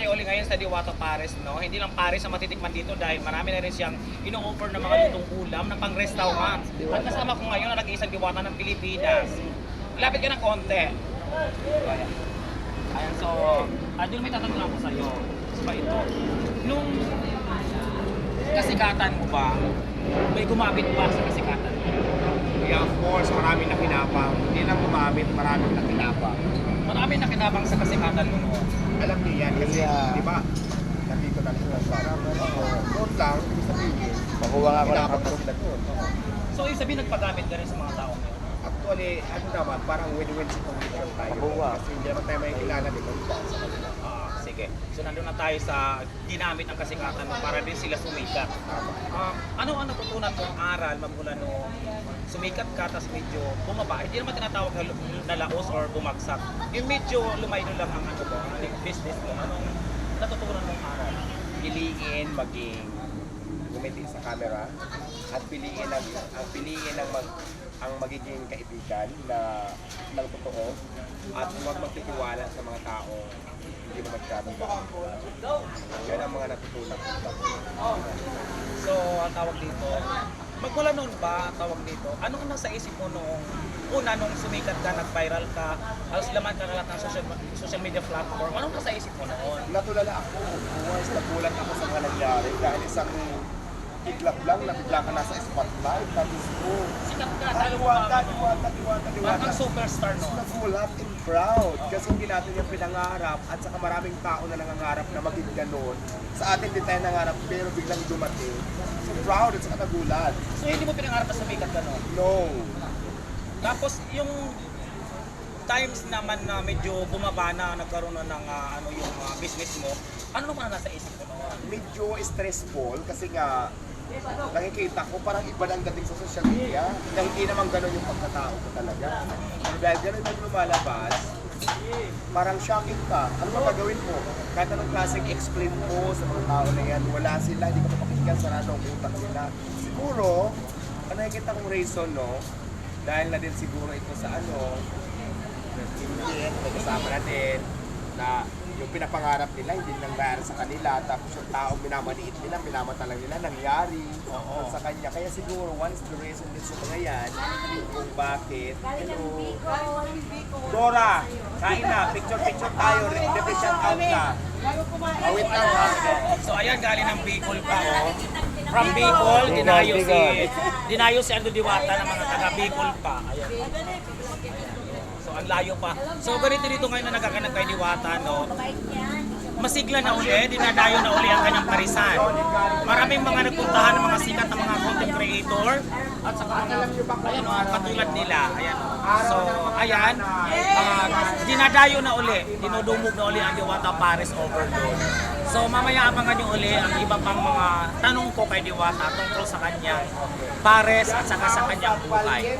tayo uli ngayon sa Diwata Pares, no? Hindi lang Pares ang matitikman dito dahil marami na rin siyang ino-offer ng mga lutong ulam na pang-restaurant. At kasama ko ngayon na nag-iisang Diwata ng Pilipinas. Lapit ka ng konti. Ayan. Ayan, so, Adil, may tatanong ako sa'yo. So, ito, nung kasikatan mo ba, may gumamit ba sa kasikatan mo? Yeah, of course, maraming nakinabang. Hindi lang gumamit, maraming nakinabang. Marami nakinabang sa kasikatan mo noon. Alam niyo yan kasi, di ba, nandito na sila sa noon lang, ibig sabihin, Makuha nga ako ng kinabang na kapatid. sila doon. So, ibig sabihin, nagpagamit ka rin sa mga tao ngayon. Actually, ano naman, parang win-win situation tayo. Makuha. Kasi hindi naman tayo may kilala dito. Sige. So, nandun na tayo sa ginamit ng kasikatan mo para din sila sumikat. Ano ang natutunan mong aral magmula nung sumikat ka, tapos medyo bumaba? Hindi naman tinatawag na laos or bumagsak. Yung medyo lumaylo lang ang ano mo, ang business mo. Anong natutunan mong aral? Piliin maging gumiti sa camera at piliin ang magiging kaibigan na ng totoo at huwag magtitiwala sa mga tao hindi mo masyadong yan ang mga natutunan ko. So, ang tawag dito, magmula noon ba, ang tawag dito, anong nasa isip mo noong una nung sumikat ka, nag-viral ka, halos laman ka na lahat ng social media platform, anong nasa isip mo noon? Natulala ako, once nagulat ako sa mga nangyari dahil isang iglap lang, nabigla ka nasa spotlight, tapos Sikat ka, diwata. parang superstar noon. Nagulat and proud kasi hindi natin yung pinangarap at saka maraming tao na nangangarap na maging ganun. Sa atin din tayo nangarap pero biglang dumating. So proud at saka nagulat. So, hindi mo pinangarap na sumikat ka noon? No. Tapos, yung times naman na medyo bumaba na, nagkaroon na ng ano yung business mo, ano naman ang nasa isip mo noon? Medyo stressful kasi nga nakikita ko parang iba ang dating sa social media na hindi naman ganun yung pagkatao ko talaga. Pero dahil ganun yung lumalabas, parang shocking ka. Ano ba gagawin mo? Kahit anong klaseng explain mo sa mga tao na yan, wala sila, hindi ka mapakinggan, sarado ang utak nila. Siguro, ang nakikita kong reason, no, dahil na din siguro ito sa hindi, kasama natin, na yung pinapangarap nila, hindi nangyari sa kanila, tapos yung taong minamaliit nila, minamata lang nila, nangyari sa kanya. Kaya siguro, one is the reason din sa mga yan, kung bakit. Hello. Dora, kain na, picture tayo, represent out na. Awit lang ha. So, ayan, galing ng Bicol pa, oh. From Bicol, dinayo si Ando Diwata ng mga taga Bicol pa. Ayan. So, ang layo pa. So, ganito dito ngayon na nagaganap kay Diwata, no? Masigla na uli, dinadayo na uli ang kanyang parisan. Maraming mga nagpuntahan ng mga sikat ng mga content creator at saka ayan, katulad nila. Ayan. So, ayan, dinadayo na uli, dinudumog na uli ang Diwata Pares Overload. So, mamaya abangan nyo uli ang iba pang mga tanong ko kay Diwata tungkol sa kanyang Pares at saka sa kanyang buhay.